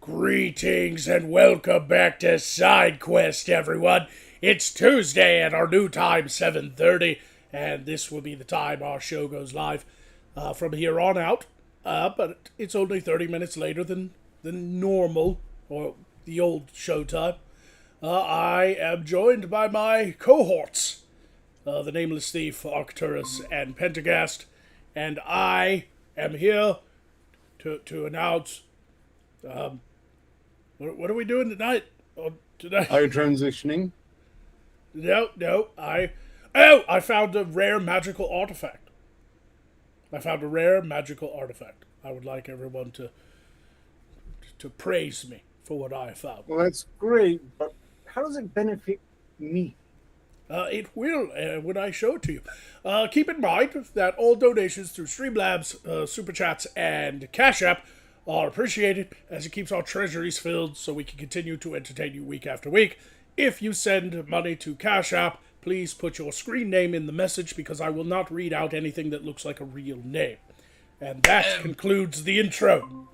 Greetings and welcome back to Side Quest, everyone. It's Tuesday at our new time, 7:30, and this will be the time our show goes live from here on out. But it's only 30 minutes later than normal, or the old show time. I am joined by my cohorts, the Nameless Thief, Arcturus, and Pentagast, and I am here to announce... What are we doing tonight? Today? Are you transitioning? No. I found a rare magical artifact. I would like everyone to praise me for what I found. Well, that's great, but how does it benefit me? It will when I show it to you. Keep in mind that all donations through Streamlabs, Super Chats, and CASHAPP are appreciated, as it keeps our treasuries filled so we can continue to entertain you week after week. If you send money to CASHAPP, please put your screen name in the message, because I will not read out anything that looks like a real name. And that concludes the intro.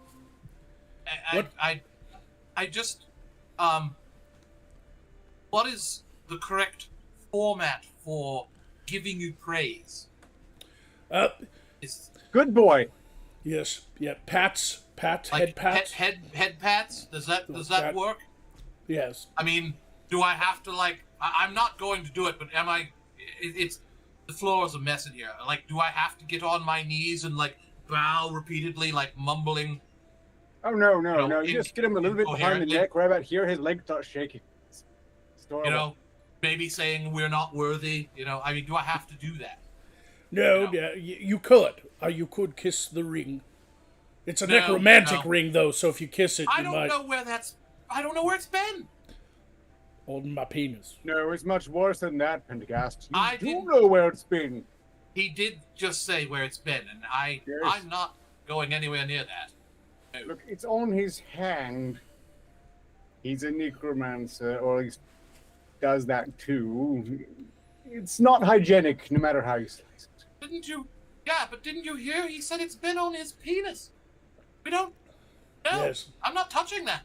What is the correct format for giving you praise? Good boy. Yes, yeah, pats, Like head pats. Head pats? Does that work? Yes. I mean, do I have to I'm not going to do it, but am I? It's the floor is a mess in here. Do I have to get on my knees and bow repeatedly, mumbling? Oh no! You just get him a little bit behind the neck, right about here. His leg starts shaking. It's adorable. Maybe saying we're not worthy. I mean, do I have to do that? No, yeah, you could. You could kiss the ring. It's a necromantic ring, though, so if you kiss it, I don't know where it's been. On my penis. No, it's much worse than that, Pentagast. I do know where it's been. He did just say where it's been, and Yes. I'm not going anywhere near that. No. Look, it's on his hand. He's a necromancer, or he does that too. It's not hygienic, no matter how you slice it. Didn't you? Yeah, but didn't you hear? He said it's been on his penis. We don't. No, Yes. I'm not touching that.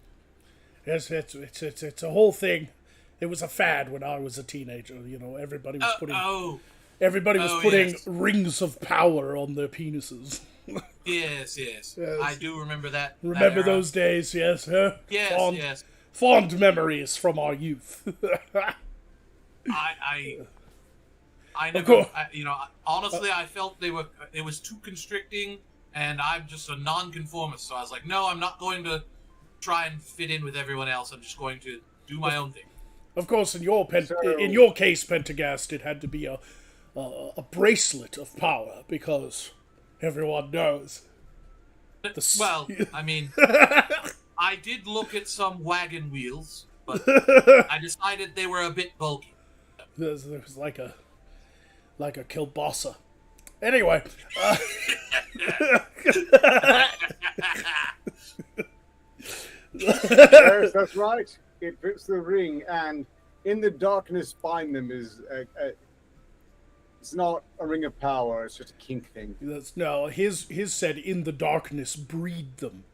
Yes, it's a whole thing. It was a fad when I was a teenager. Everybody was putting Yes. rings of power on their penises. Yes. I do remember that. Remember those days? Yes, huh? Yes, yes. Fond memories from our youth. I never, honestly, I felt it was too constricting, and I'm just a non-conformist, so I was like, no, I'm not going to try and fit in with everyone else. I'm just going to do my own thing. Of course, in your case, Pentagast, it had to be a bracelet of power, because everyone knows. Well, I mean, I did look at some wagon wheels, but I decided they were a bit bulky. There was like a kielbasa. Anyway. Yes, that's right. It fits the ring, and in the darkness bind them is it's not a ring of power, it's just a kink thing. No, his said in the darkness breed them,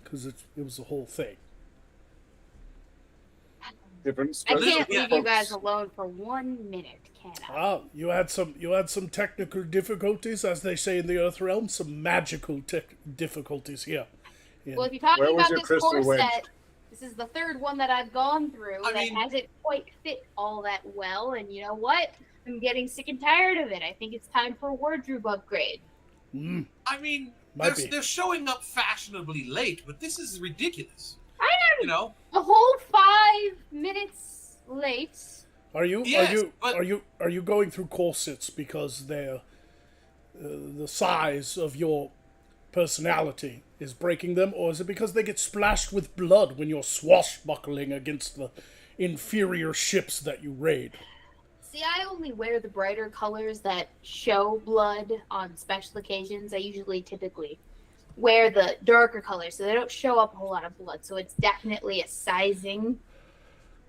because it was the whole thing. Different. I can't leave you guys alone for 1 minute, can I? Ah, you had some technical difficulties, as they say in the Earth Realm, some magical difficulties here. Well, if you're talking Where was about your this crystal core wedge? set, this is the third one that I've gone through that hasn't quite fit all that well, and you know what? I'm getting sick and tired of it. I think it's time for a wardrobe upgrade. I mean, they're showing up fashionably late, but this is ridiculous. I am A whole 5 minutes late. Are you Yes, are you going through corsets because they're the size of your personality is breaking them, or is it because they get splashed with blood when you're swashbuckling against the inferior ships that you raid? See, I only wear the brighter colors that show blood on special occasions. I typically wear the darker colors, so they don't show up a whole lot of blood. So it's definitely a sizing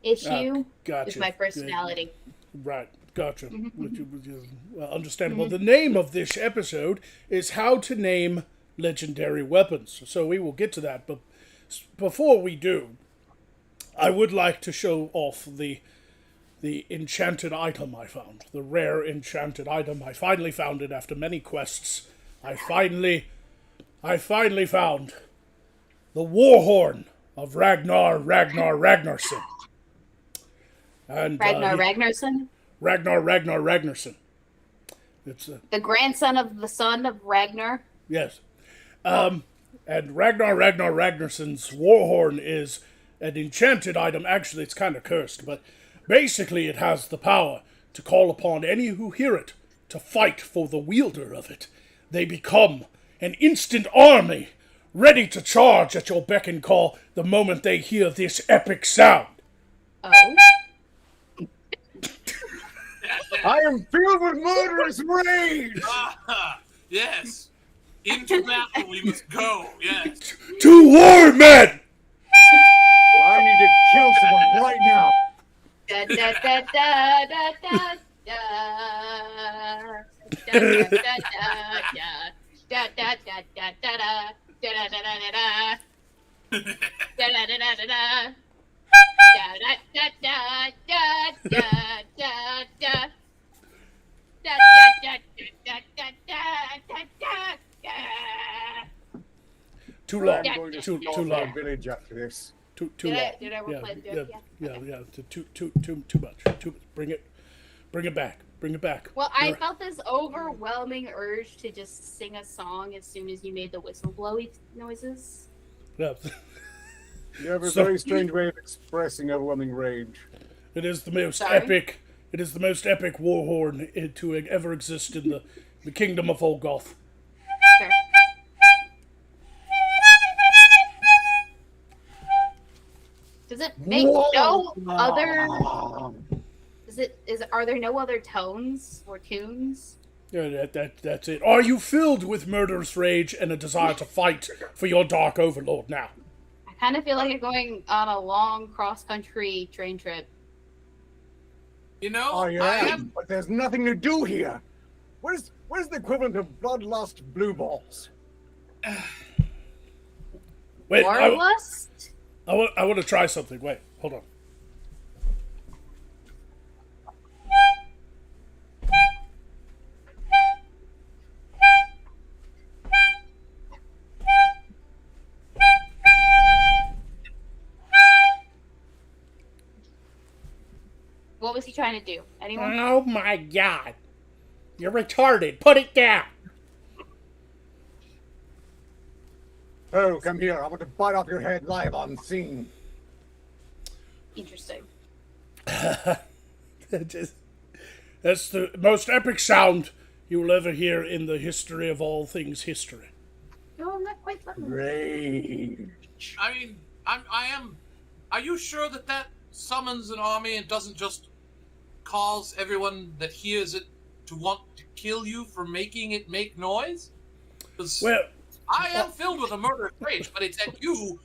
issue with my personality. Right, gotcha. Which is understandable. The name of this episode is How to Name Legendary Weapons. So we will get to that, but before we do, I would like to show off the enchanted item I found. The rare enchanted item. I finally found it after many quests. I finally found the war horn of Ragnarsson. And Ragnarsson? Ragnarsson. It's the grandson of the son of Ragnar? Yes. And Ragnarsson's warhorn is an enchanted item. Actually, it's kind of cursed, but basically it has the power to call upon any who hear it to fight for the wielder of it. They become an instant army, ready to charge at your beck and call the moment they hear this epic sound. Oh. I am filled with murderous rage! Yes. Into battle we must go, yes. To war, men! I need to kill someone right now. Da da da da da da da. Da da da da da. Da da da da da da. Da da da da da da. Da da da da da da. Da da da da da da da da. Da da da da da da da da. Too long. I'm going to Too stall long. my village after this. Too Did long. I replay the joke? Yeah. Too much. Bring it back. Bring it back. Well, I felt this overwhelming urge to just sing a song as soon as you made the whistle blowy noises. Yeah. You have a So- very strange way of expressing overwhelming rage. It is the most Sorry? epic. It is the most epic war horn to ever exist in the kingdom of Olgoth. Fair. Does it make no other? Are there no other tones or tunes? Yeah, that's it. Are you filled with murderous rage and a desire to fight for your dark overlord now? I kind of feel like you're going on a long cross-country train trip. You know, Oh, yeah, I am. but there's nothing to do here. Where's the equivalent of bloodlust blue balls? Wait, Warlust? I want to try something. Wait, hold on. What was he trying to do? Anyone? Oh my god. You're retarded. Put it down. Oh, come here. I want to bite off your head live on scene. Interesting. That's the most epic sound you will ever hear in the history of all things history. No, I'm not quite done. Rage. I mean, I am. Are you sure that summons an army and doesn't just cause everyone that hears it to want to kill you for making it make noise? 'Cause Well, I am filled with a murderous rage, but it's at you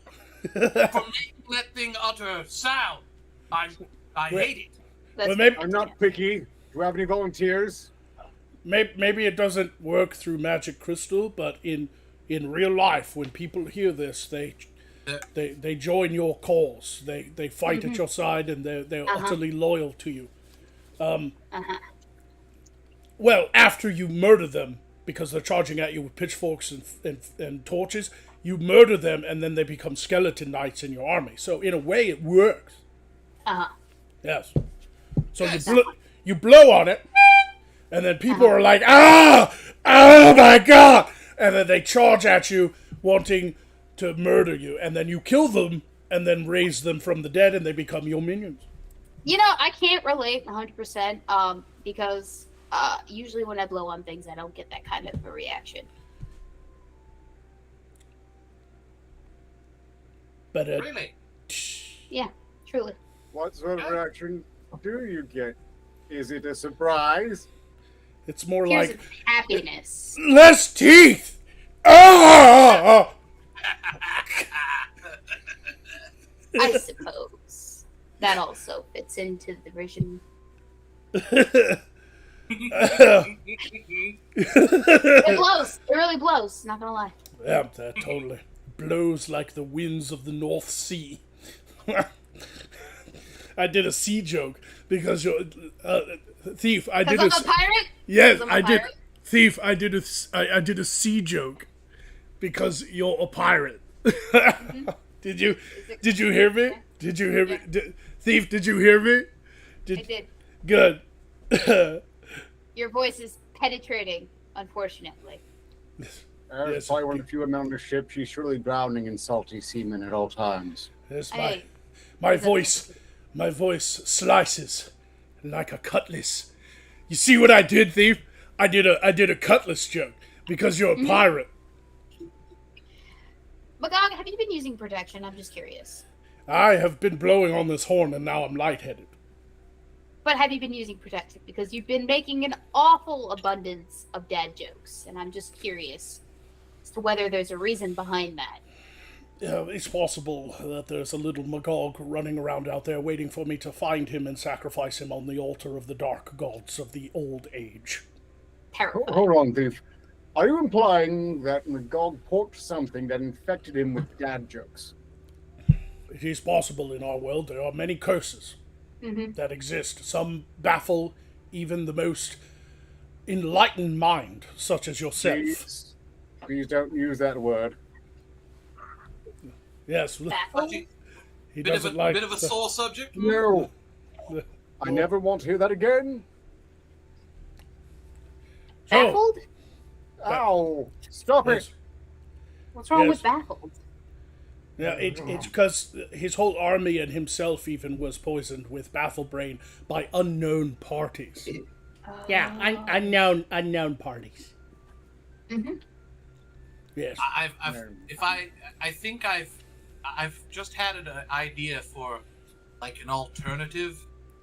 for making that thing utter sound. I hate it. That's well, maybe- I'm not picky. Do you have any volunteers? maybe it doesn't work through magic crystal, but in real life, when people hear this, they join your cause. They fight at your side, and they're utterly loyal to you. Well, after you murder them, because they're charging at you with pitchforks and torches, you murder them, and then they become skeleton knights in your army. So in a way, it works. Yes. So Yes. you blow on it, and then people are like, oh my god! And then they charge at you, wanting to murder you. And then you kill them, and then raise them from the dead, and they become your minions. You know, I can't relate 100%, because usually when I blow on things, I don't get that kind of a reaction. But Really? Yeah, truly. What sort of reaction do you get? Is it a surprise? it's more Here's like, happiness. less teeth! Ah! I suppose. That also fits into the vision. It blows. It really blows, not gonna lie. Yeah, that totally. blows like the winds of the North Sea. I did a sea joke because you're thief. I did I'm a pirate. yes, I'm a I did pirate? thief. I did a sea joke because you're a pirate. Did you hear me? Did you hear me? Thief, did you hear me? I did. Good. Your voice is penetrating, unfortunately. There's probably one of the few women on the ship. She's surely drowning in salty semen at all times. Yes, Hey, my voice slices like a cutlass. You see what I did, thief? I did a cutlass joke because you're a pirate. Magog, have you been using protection? I'm just curious. I have been blowing on this horn and now I'm lightheaded. But have you been using protection? Because you've been making an awful abundance of dad jokes, and I'm just curious as to whether there's a reason behind that. It's possible that there's a little Magog running around out there waiting for me to find him and sacrifice him on the altar of the dark gods of the old age. Terrifying. Hold on, thief. Are you implying that Magog porked something that infected him with dad jokes? It is possible in our world. There are many curses that exist. Some baffle even the most enlightened mind, such as yourself. Please don't use that word. Yes. Baffled? He Bit doesn't like of a sore subject. No. I never want to hear that again. Baffled? Ow! Stop Yes. it! What's wrong Yes. with baffled? Yeah, it's because his whole army and himself even was poisoned with baffle brain by unknown parties. Yeah, unknown parties. Yes. I think I've just had an idea for like an alternative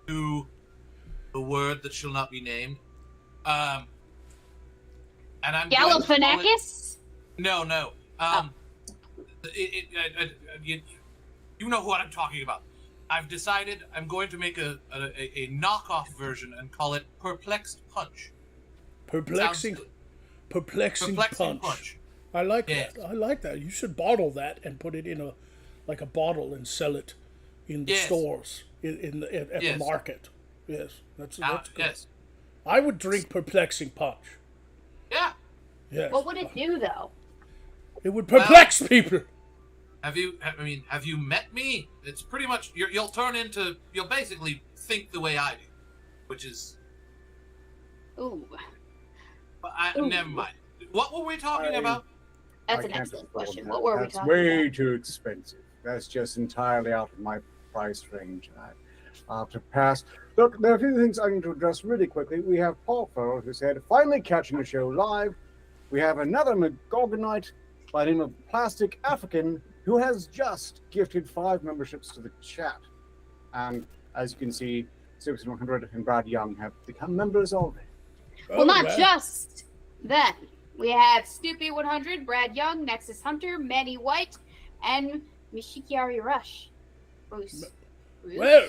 to the word that shall not be named. And I'm going to call it- Galifianakis? No. You know what I'm talking about. I've decided I'm going to make a knockoff version and call it Perplexed Punch. Perplexing punch. I like Yes. that. I like that. You should bottle that and put it in a bottle and sell it in the Yes. stores at the market. Yes, that's good. Yes. I would drink perplexing punch. Yeah. Yes. What would it do, though? It would perplex people. Have you met me? It's pretty much you'll basically think the way I do, which is. Ooh. But never mind. What were we talking about? That's I an can't excellent afford question. that. What were we That's talking way about? too expensive. That's just entirely out of my price range. I have to pass. Look, there are a few things I need to address really quickly. We have Paul Farrell, who said, finally catching the show live. We have another Magogonite by the name of Plastic African, who has just gifted 5 memberships to the chat. And as you can see, Simpson 100 and Brad Young have become members already. Well, not just then. We have Stoopy100, Brad Young, Nexus Hunter, Manny White, and Mishikiari Rush. Bruce. Well,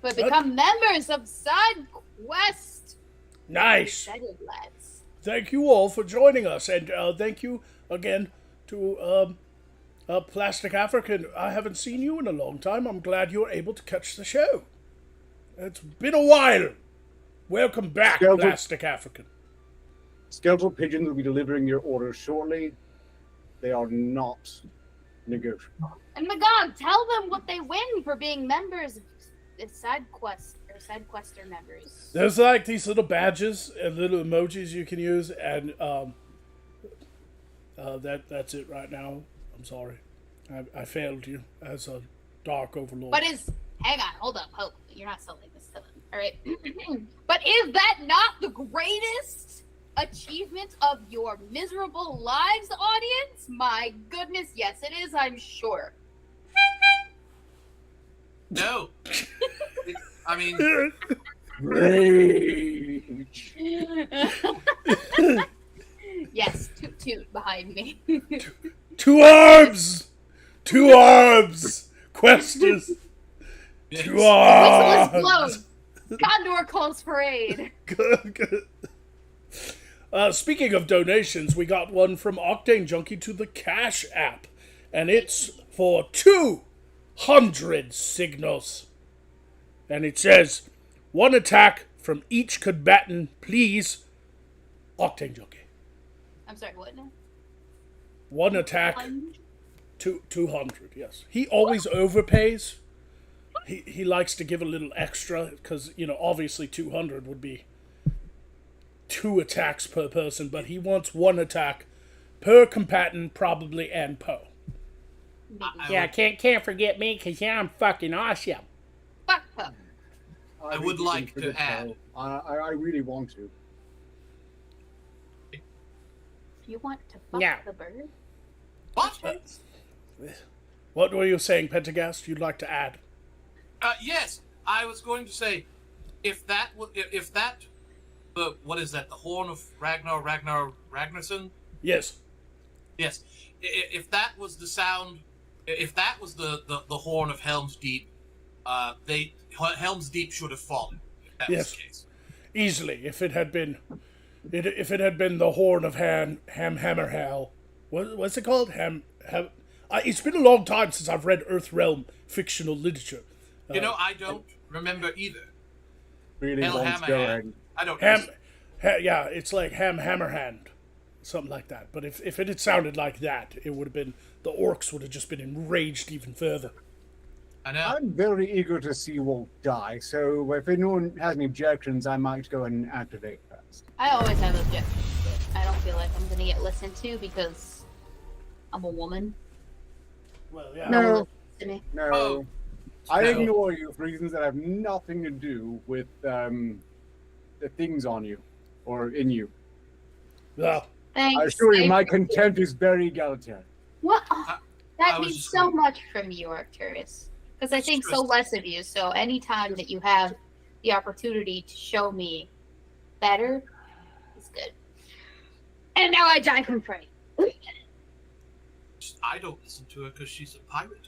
Who have become members of Side Quest. nice. Excited, lads. Thank you all for joining us, and thank you again to Plastic African. I haven't seen you in a long time. I'm glad you were able to catch the show. It's been a while. Welcome back, Skeletal- Plastic African. Skeletal Pigeon will be delivering your orders shortly. They are not negotiable. And Magog, tell them what they win for being members of Side Quest or Side Quester members. There's like these little badges and little emojis you can use, and that's it right now. I'm sorry, I failed you as a Dark Overlord. Hang on, hold up, Hope. You're not selling this to them, all right? But is that not the greatest achievement of your miserable lives, audience? My goodness, yes, it is, I'm sure. No. I mean, Rage. Yes, toot toot behind me. Two arms, Questers, two Whistle is arms. blown. Condor calls for aid. Good. Speaking of donations, we got one from Octane Junkie to the Cash app. and it's for 200 signals. And it says, 1 attack from each combatant, please. Octane Junkie. I'm sorry, what now? 1 attack, 200, yes. He always overpays. He likes to give a little extra, because, obviously 200 would be 2 attacks per person, but he wants 1 attack per combatant, probably, and Poe. Yeah, can't forget me, because I'm fucking awesome. Fuck Poe. I would like to add. I really want to. You want to fuck Yeah. the bird? What? What were you saying, Pentagast? You'd like to add? Yes, I was going to say, what is that? The Horn of Ragnarsson? Yes. Yes. If that was the sound, if that was the Horn of Helm's Deep, Helm's Deep should have fallen. If that was the case. Easily. If it had been the Horn of Hammerhell, what's it called? It's been a long time since I've read Earthrealm fictional literature. I don't remember either. Really Hell wants Hammerhand. I don't. Yeah, it's like Hammerhand, something like that. But if it had sounded like that, it would have been, the orcs would have just been enraged even further. I know. I'm very eager to see Walt die, so if anyone has any objections, I might go and activate first. I always have objections, but I don't feel like I'm gonna get listened to because I'm a woman. Well, yeah. No. one listens to me. No. Oh. I No. ignore you for reasons that have nothing to do with the things on you or in you. Well, Thanks. I assure you, my contempt is very egalitarian. What? I That was means just so gonna- much from you, Arcturus. Because I think so less of you. So anytime that you have the opportunity to show me better is good. And now I die from fright. I don't listen to her because she's a pirate.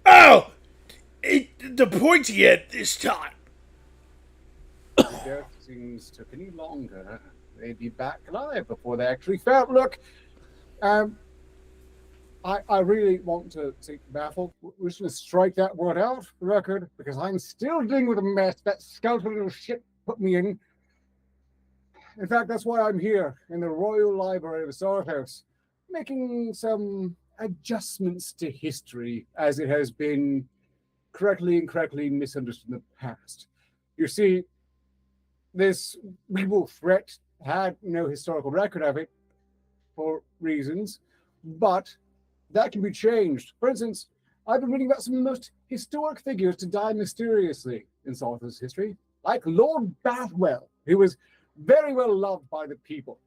oh, the pointy end this time. Death scenes took any longer, they'd be back alive before they actually felt. Look, I really want to say baffled. We're just going to strike that word out for the record, because I'm still dealing with a mess that skeletal little shit put me in. In fact, that's why I'm here in the Royal Library of the Sword House, making some adjustments to history as it has been correctly and incorrectly misunderstood in the past. You see, this evil threat had no historical record of it for reasons, but that can be changed. For instance, I've been reading about some of the most historic figures to die mysteriously in Sarther's history, like Lord Bathwell, who was very well loved by the people.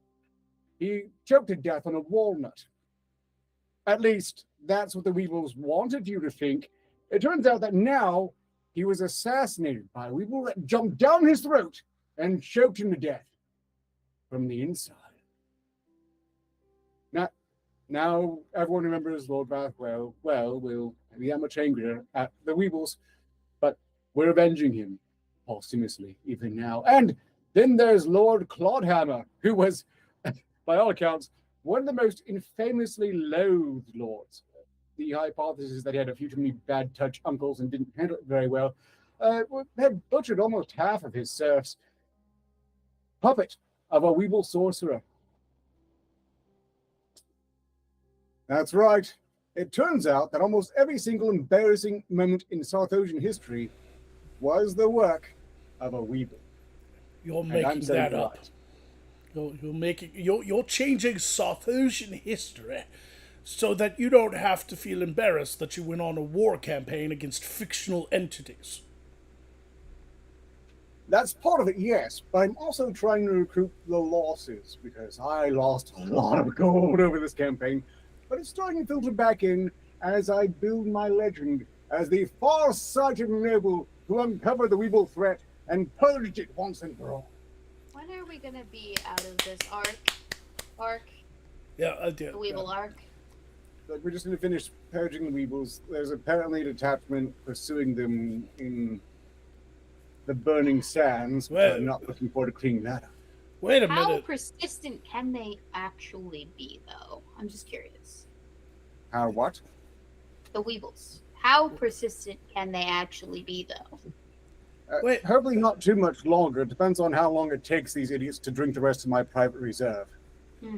He choked to death on a walnut. At least, that's what the Weevils wanted you to think. It turns out that now he was assassinated by a Weevil that jumped down his throat and choked him to death from the inside. Now everyone remembers Lord Bathwell. Well, we'll be that much angrier at the Weevils, but we're avenging him posthumously even now. And then there's Lord Clodhammer, who was, by all accounts, one of the most infamously loathed lords. The hypothesis is that he had a few too many bad touch uncles and didn't handle it very well. Had butchered almost half of his serfs. Puppet of a Weevil sorcerer. That's right. It turns out that almost every single embarrassing moment in Sarthosian history was the work of a Weevil. You're making that up. You're changing Sarthosian history so that you don't have to feel embarrassed that you went on a war campaign against fictional entities. That's part of it, yes, but I'm also trying to recoup the losses, because I lost a lot of gold over this campaign, but it's starting to filter back in as I build my legend as the far-sighted noble who uncovered the Weevil threat and purged it once and for all. When are we gonna be out of this arc? Yeah, I did. The Weevil arc? But we're just going to finish purging the Weevils. There's apparently a detachment pursuing them in the burning sands. Well- I'm not looking forward to cleaning that up. Wait a How minute. persistent can they actually be, though? I'm just curious. How what? The Weebles. How persistent can they actually be, though? Wait. Hopefully not too much longer. It depends on how long it takes these idiots to drink the rest of my private reserve.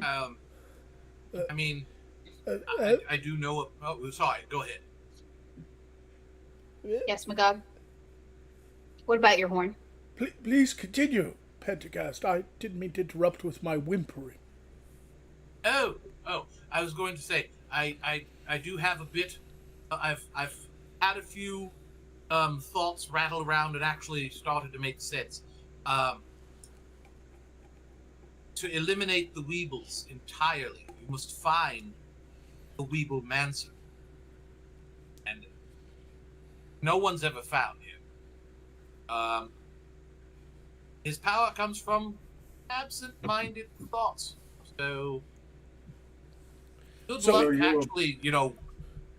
I mean, Uh, I do know. Oh, sorry. Go ahead. Yes, MacLeod? What about your horn? Please continue, Pentagast. I didn't mean to interrupt with my whimpering. Oh. I was going to say, I do have a bit. I've had a few thoughts rattle around and actually started to make sense. To eliminate the Weebles entirely, you must find the Weeble Mancer. And no one's ever found him. His power comes from absent-minded thoughts. So, good luck you're- actually,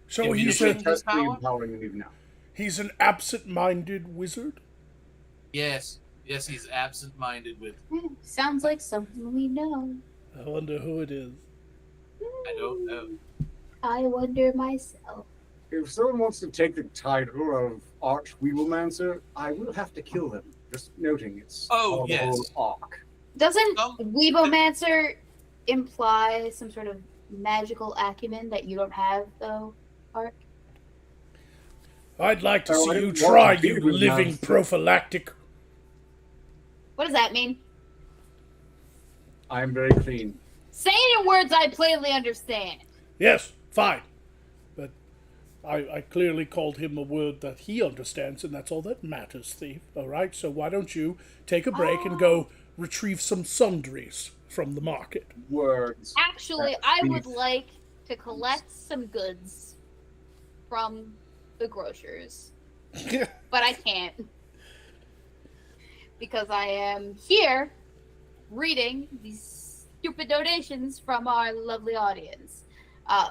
So he's diminishing a his Testly power? empowering him even now. he's an absent-minded wizard. Yes, he's absent-minded with. Sounds like something we know. I wonder who it is. I don't know. I wonder myself. If someone wants to take the title of Arch Weeblemancer, I will have to kill them. Just noting it's Oh, all the yes. whole arc. Doesn't Um, Weebomancer imply some sort of magical acumen that you don't have, though, Ark? I'd like to Oh, I see you didn't want try, to you be with living them. prophylactic. What does that mean? I am very clean. Say it in words I plainly understand. Yes, fine. But I clearly called him a word that he understands, and that's all that matters, thief. All right, so why don't you take a break and go retrieve some sundries from the market? Words. Actually, That's I beef. would like to collect some goods from the grocers, but I can't. Because I am here reading these stupid donations from our lovely audience.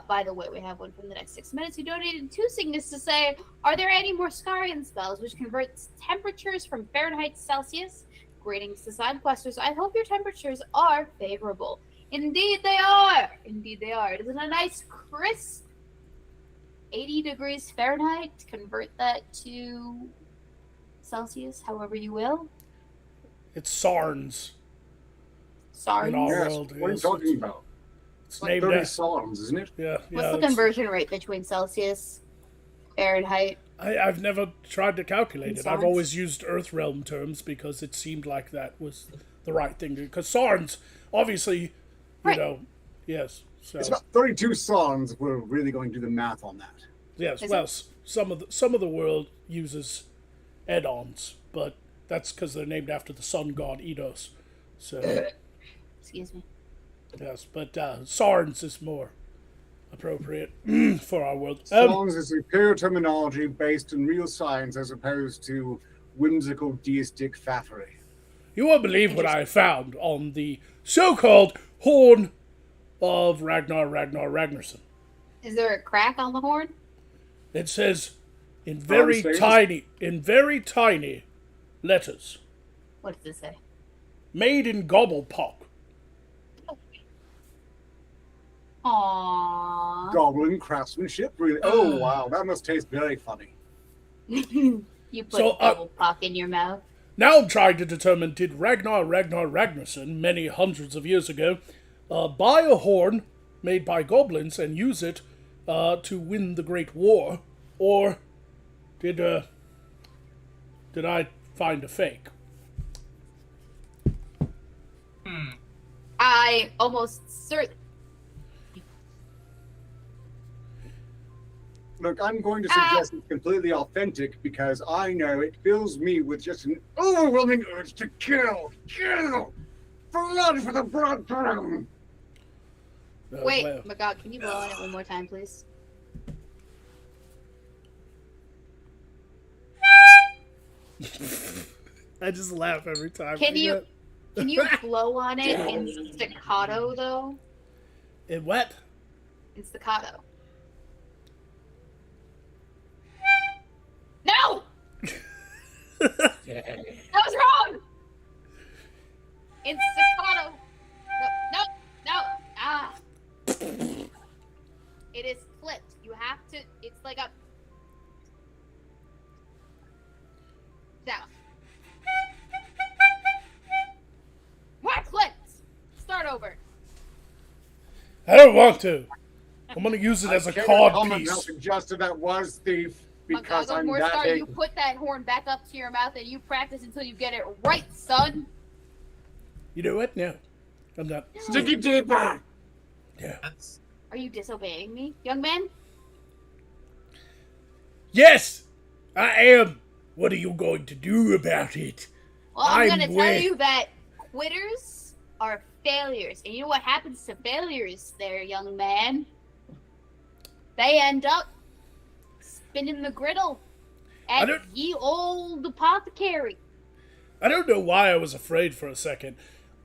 By the way, we have one from the next 6 minutes who donated 2 signets to say, are there any more Scarian spells which converts temperatures from Fahrenheit to Celsius? Greetings to side questers. I hope your temperatures are favorable. Indeed they are. Indeed they are. Isn't it a nice crisp 80 degrees Fahrenheit? Convert that to Celsius, however you will. It's Sarns. Sorry. In our Yes, world, what are you yes, talking about? It's Like named 30 after. songs, isn't it? Yeah, What's the it's- conversion rate between Celsius, Fahrenheit? I've never tried to calculate it. I've Sarns? always used Earthrealm terms because it seemed like that was the right thing to. Because Sarns, obviously, you Right. know, yes. So It's about 32 songs if we're really going to do the math on that. yes, Is well, it? some of the world uses add-ons, but that's because they're named after the sun god Eidos. So Excuse me. yes, but Sarns is more appropriate for our world. Songs is superior terminology based in real science as opposed to whimsical deistic faffery. You won't believe what I found on the so-called Horn of Ragnarsson. Is there a crack on the horn? It says in very States? tiny letters, What does it say? made in Gobblepock. Aww. Goblin craftsmanship, really? Oh, wow, that must taste very funny. You put So, double puck in your mouth. Now I'm trying to determine, did Ragnar Ragnarsson, many hundreds of years ago, buy a horn made by goblins and use it to win the Great War, or did I find a fake? I almost certain. Look, I'm going to suggest it's completely authentic because I know it fills me with just an overwhelming urge to kill! Blood for the blood! Wait, Well, MacLeod, can you blow on it one more time, please? I just laugh every time. Can you blow on it in staccato though? In what? In staccato. No! That was wrong! In staccato. It is clipped. You have to. It's like a. Down. More clips. Start over. I don't want to. I'm gonna use it as a cod How piece. suggested that was thief because I'm More that star, big. you put that horn back up to your mouth and you practice until you get it right, son. You know what? No, I'm not. Stick it deeper. Yeah. That's Are you disobeying me, young man? Yes, I am. What are you going to do about it? Well, I'm I'm gonna tell way- you that quitters are failures. And you know what happens to failures there, young man? They end up spinning the griddle I at don't- ye old apothecary. I don't know why I was afraid for a second.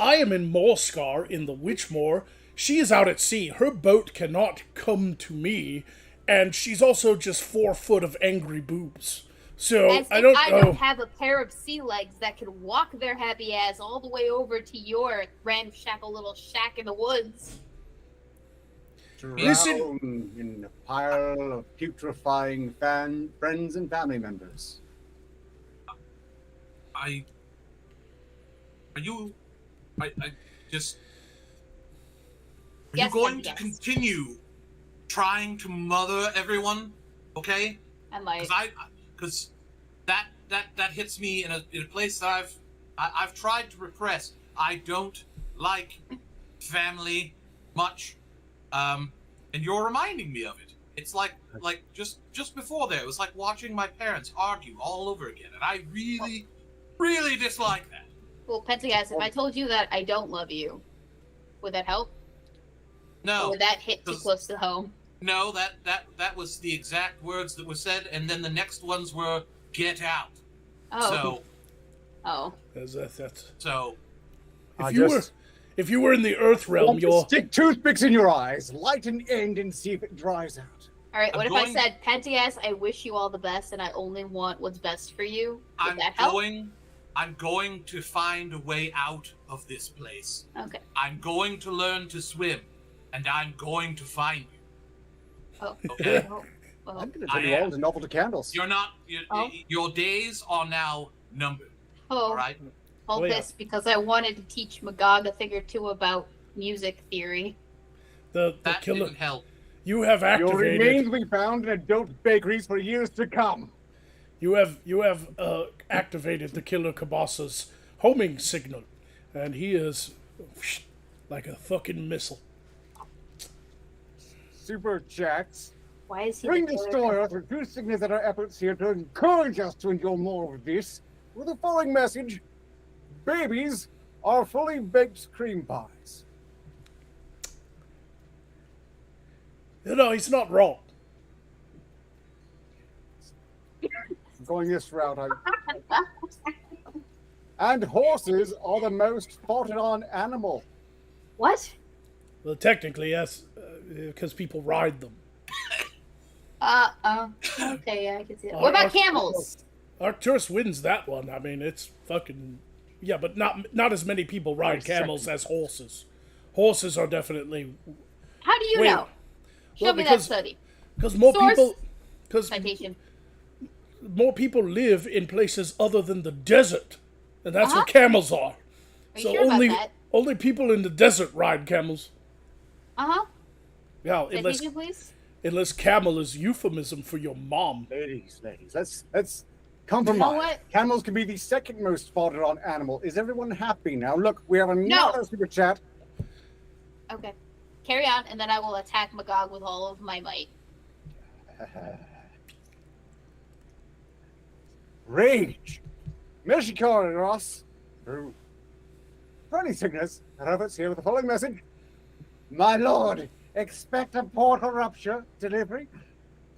I am in Morscar in the Witchmoor. She is out at sea. Her boat cannot come to me, and she's also just 4 foot of angry boobs. So As I if don't I know. don't have a pair of sea legs that could walk their happy ass all the way over to your ramshackle little shack in the woods. Listen- Drown in a pile of putrefying friends and family members. I just. Are Yes, you going yes, to yes. continue trying to mother everyone? Okay? I might. Because that hits me in a place that I've tried to repress. I don't like family much, and you're reminding me of it. It's like just before there, it was like watching my parents argue all over again, and I really dislike that. Well, Pentegas, if I told you that I don't love you, would that help? Or No, would that hit too close to home? no, that was the exact words that were said, and then the next ones were "get out." Oh. So That's so if you were in the Earth realm, you're Stick toothpicks in your eyes, light an end, and see if it dries out. All right. What I'm if I going- said, Pentegas, I wish you all the best, and I only want what's best for you? Would that help? I'm going to find a way out of this place. Okay. I'm going to learn to swim, and I'm going to find you. Oh. Okay? Oh. Oh. I'm going to I turn you all am. into novel to candles. Your days are now numbered. Oh. All right. All Oh, yeah. this because I wanted to teach Magog a thing or two about music theory. the That killer. didn't help. You have Your activated. remains will be found in adult bakeries for years to come. You have activated the killer Kabassa's homing signal, and he is like a fucking missile. Super chats. Why is he Bring the the killer? story through two signals at our efforts here to encourage us to endure more of this with the following message: babies are fully baked cream pies. You know, he's not wrong. Going this route, and horses are the most foughted on animal. What? Well, technically, yes, because people ride them. Okay, yeah, I can see that. What about camels? Arcturus wins that one. I mean, it's fucking yeah, but not as many people ride camels as horses. Horses are definitely How do you Wait. know? Show Well, me because- that study. because more Source? people because Citation. more people live in places other than the desert, and that's where Uh-huh. camels are. Are you So sure only about that? only people in the desert ride camels. Uh-huh. Yeah, Citation, please. unless camel is euphemism for your mom. Ladies, let's compromise. You know what? Camels can be the second most fought on animal. Is everyone happy now? Look, we have another super chat. Okay. Carry on, and then I will attack Magog with all of my might. Rage. Meshikar Ross. Friendly sickness. Robert's here with the following message. My lord, expect a portal rupture delivery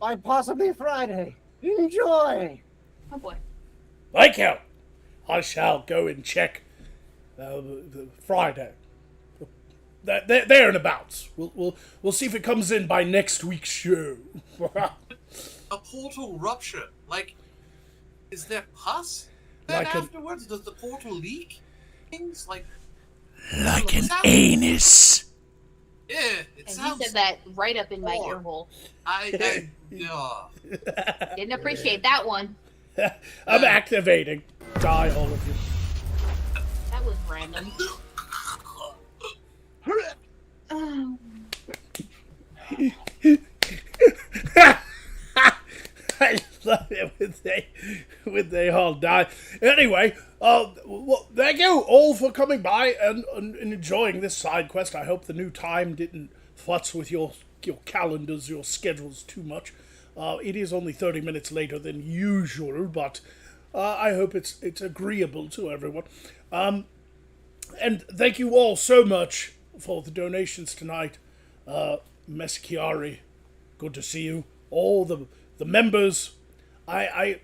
by possibly Friday. Enjoy. Oh boy. Like how I shall go and check the Friday. There and abouts. We'll see if it comes in by next week's show. A portal rupture. Like, is there pus? Then Like an- afterwards, does the portal leak? Things like Like an anus. Yeah, it And sounds. he said that right up in my Or- ear hole. Yeah. Didn't appreciate that one. I'm activating. Die, all of you. That was random. Oh. I love it when they all die. Anyway, well, thank you all for coming by and enjoying this side quest. I hope the new time didn't futz with your calendars, your schedules too much. It is only 30 minutes later than usual, but I hope it's agreeable to everyone. And thank you all so much for the donations tonight. Meschiari, good to see you. All the members. I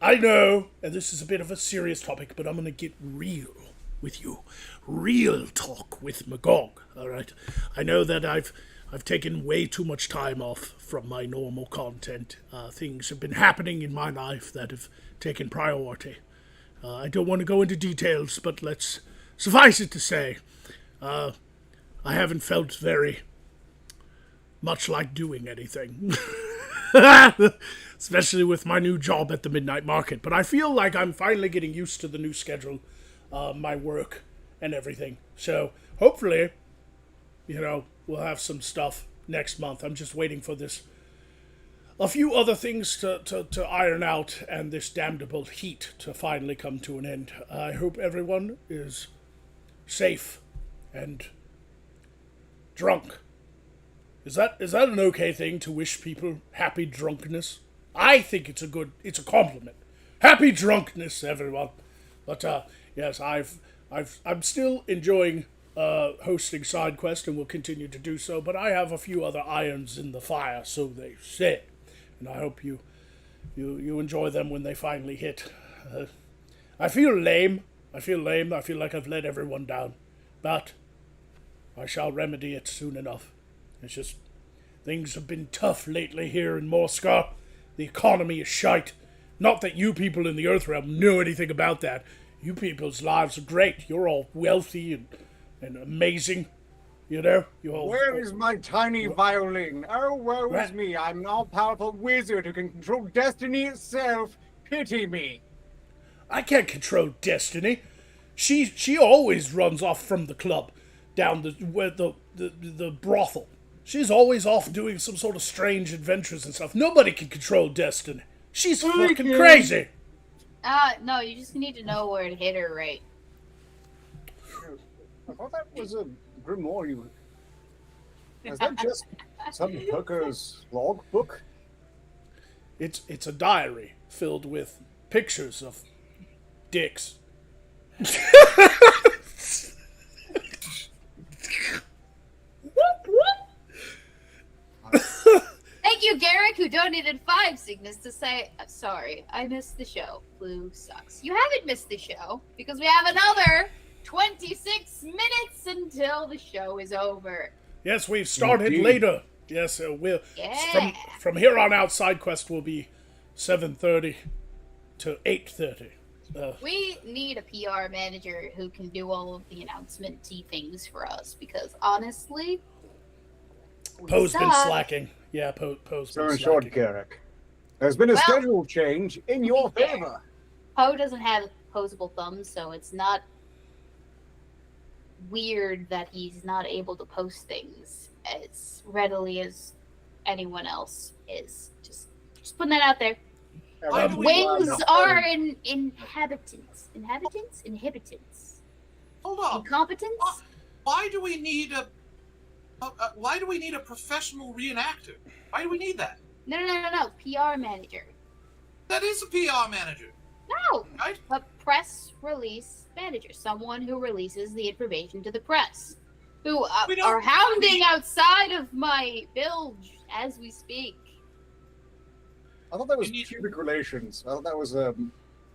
know, and this is a bit of a serious topic, but I'm going to get real with you. Real talk with Magog, all right? I know that I've taken way too much time off from my normal content. Things have been happening in my life that have taken priority. I don't want to go into details, but let's suffice it to say, I haven't felt very much like doing anything. Especially with my new job at the Midnight Market. But I feel like I'm finally getting used to the new schedule, my work, and everything. So, hopefully, we'll have some stuff next month. I'm just waiting for this. A few other things to iron out, and this damnable heat to finally come to an end. I hope everyone is safe and drunk. Is that an okay thing to wish people happy drunkenness? I think it's a compliment. Happy drunkenness, everyone. But yes, I'm still enjoying hosting SideQuest and will continue to do so. But I have a few other irons in the fire, so they say, and I hope you enjoy them when they finally hit. I feel lame. I feel like I've let everyone down, but I shall remedy it soon enough. It's just, things have been tough lately here in Moscow. The economy is shite. Not that you people in the Earthrealm know anything about that. You people's lives are great. You're all wealthy and amazing. You're all... Where is my tiny violin? Oh, woe is me. I'm an all-powerful wizard who can control destiny itself. Pity me. I can't control destiny. She always runs off from the club down the brothel. She's always off doing some sort of strange adventures and stuff. Nobody can control destiny. She's fucking crazy. No, you just need to know where to hit her right. I thought that was a grimoire. Is that just some hooker's logbook? It's a diary filled with pictures of dicks. Thank you, Garrick, who donated 5 signals to say, sorry, I missed the show. Flu sucks. You haven't missed the show, because we have another 26 minutes until the show is over. Yes, we've started later. Yes, Yeah. from here on out, SideQuest will be 7:30 to 8:30. We need a PR manager who can do all of the announcement-y things for us, because honestly, Poe's been suck. slacking. Yeah, Poe's been So in slacking. short, Garrick, there's been a schedule change in your favor. Poe doesn't have opposable thumbs, so it's not weird that he's not able to post things as readily as anyone else is. Just putting that out there. Why do we- Wings are inhabitants. Inhibitants. Hold on. Incompetence? Why do we need a professional reenactor? Why do we need that? No. PR manager. That is a PR manager, No. right? A press release manager. Someone who releases the information to the press. Who We don't- are hounding outside of my bilge as we speak. I thought that was You need- pubic relations. I thought that was a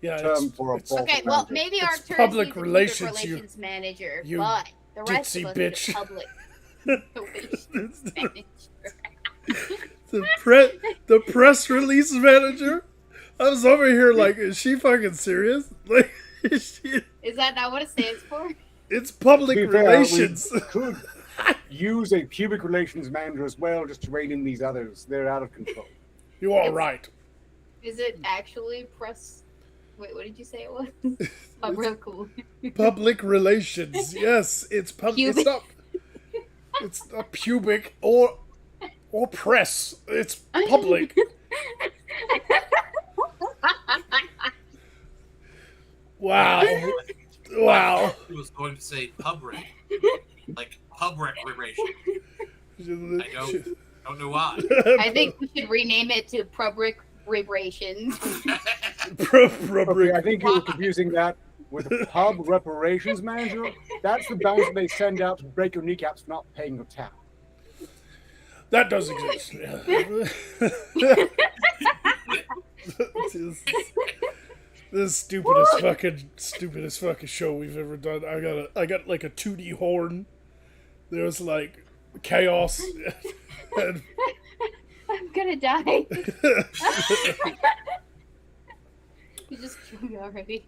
Yeah, term for a it's- fault Okay, well, manager. maybe our It's turn public to be the relations, public relations manager, you but the rest ditzy of us bitch. are the public relations manager. the press release manager. I was over here like, is she fucking serious? Like, Is that not what it stands for? it's public To be fair, relations. we could use a pubic relations manager as well, just to rein in these others. They're out of control. You are right. Is it actually press? Wait, what did you say it was? Oh, real cool. Public relations. Yes, it's Pubic. It's not pubic or press. It's public. Wow. Wow. He was going to say public, like pub recreation. I don't know why. I think we should rename it to public reparations. Okay, I think you're confusing that with a pub reparations manager. That's the bouncer they send out to break your kneecaps for not paying your tab. That does exist. This stupidest fucking show we've ever done. I got like a 2D horn. There's like chaos. And I'm gonna die. You just killed me already.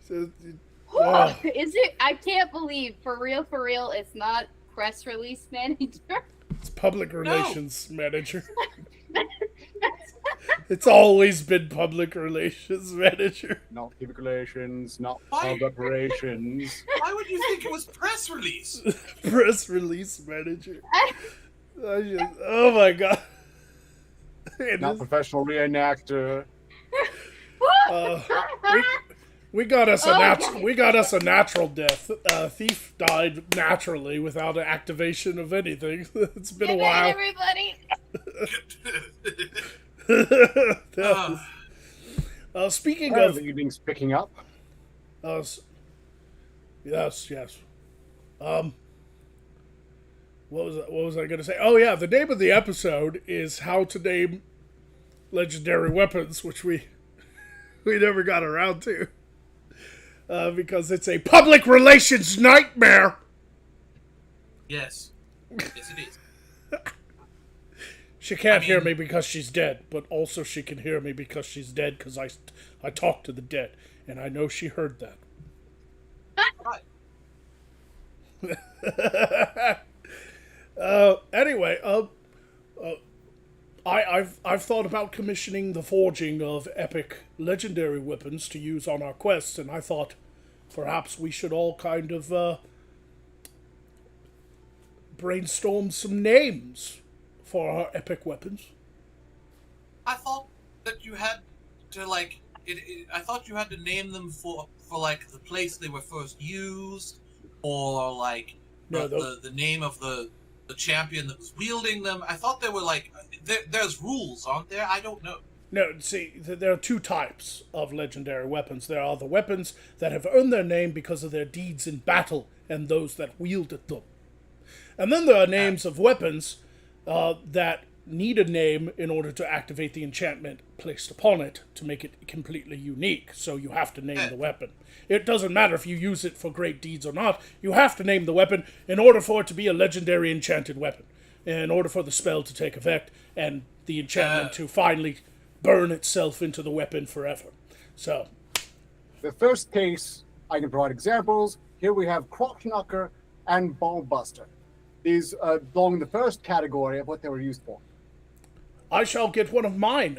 So, Is it? I can't believe, for real, it's not press release manager. it's public relations manager. It's always been public relations manager. Not pubic relations, not Why? pub reparations. Why would you think it was press release? Press release manager. Oh my god. Not professional reenactor. We got us a natural death. Thief died naturally without an activation of anything. It's been a while. Everybody. Speaking Well, of the evening's picking up. yes. What was I going to say? Oh yeah, the name of the episode is how to name legendary weapons, which we never got around to. Because it's a public relations nightmare. Yes. Yes, it is. She can't hear me because she's dead, but also she can hear me because she's dead because I talked to the dead, and I know she heard that. Right. Anyway, I've thought about commissioning the forging of epic legendary weapons to use on our quests, and I thought perhaps we should all kind of brainstorm some names for our epic weapons. I thought that you had to I thought you had to name them for like the place they were first used, or like the name of the champion that was wielding them. I thought they were like there's rules, aren't there? I don't know. No, see, there are two types of legendary weapons. There are the weapons that have earned their name because of their deeds in battle, and those that wielded them. And then there are names of weapons that need a name in order to activate the enchantment placed upon it to make it completely unique. So you have to name the weapon. It doesn't matter if you use it for great deeds or not. You have to name the weapon in order for it to be a legendary enchanted weapon. In order for the spell to take effect and the enchantment to finally burn itself into the weapon forever. So, The first case, I can provide examples. Here we have Crotch Knocker and Ball Buster. These belong in the first category of what they were used for. I shall get one of mine.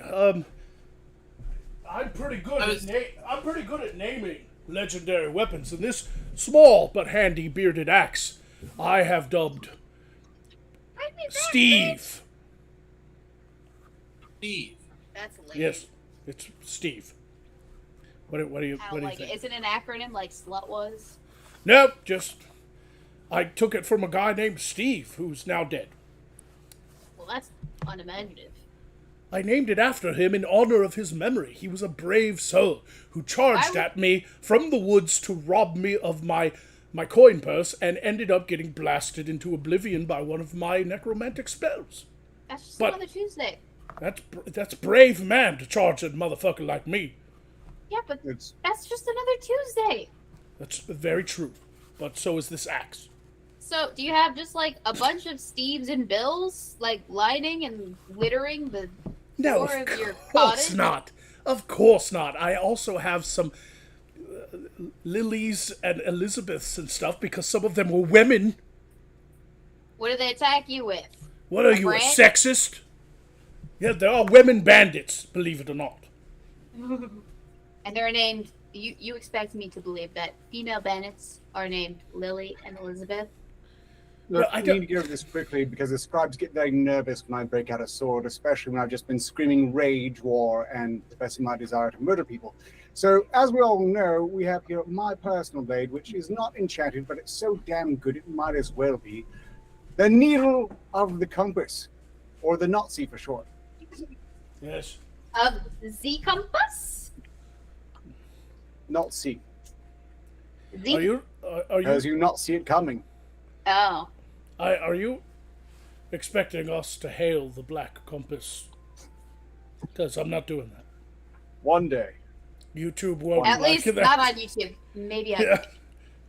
I'm pretty good at naming legendary weapons, and this small but handy bearded axe I have dubbed Steve. Steve. That's lame. Yes, it's Steve. What do you think? Is it an acronym like SLUT was? Nope, just I took it from a guy named Steve who's now dead. Well, that's unimaginative. I named it after him in honor of his memory. He was a brave soul who charged at me from the woods to rob me of my coin purse and ended up getting blasted into oblivion by one of my necromantic spells. That's just another Tuesday. That's brave man to charge a motherfucker like me. Yeah, but that's just another Tuesday. That's very true. But so is this axe. So, do you have just like a bunch of Steves and Bills, like lining and littering the No, floor of your of course cottage? not. Of course not. I also have some Lilies and Elizabeths and stuff because some of them were women. What do they attack you with? What are you, a branch? sexist? Yeah, there are women bandits, believe it or not. And they're named. You expect me to believe that female bandits are named Lily and Elizabeth? Look, Well, I I don't- need to get over this quickly because the scribes get very nervous when I break out a sword, especially when I've just been screaming rage, war, and professing my desire to murder people. So, as we all know, we have here my personal blade, which is not enchanted, but it's so damn good it might as well be. The Needle of the Compass, or the Nazi for short. Yes. Of Z compass? Not see. Z. Are you? Because you not see it coming. Oh. Are you expecting us to hail the black compass? Because I'm not doing that. One day. YouTube won't At like least that. not on YouTube. Maybe on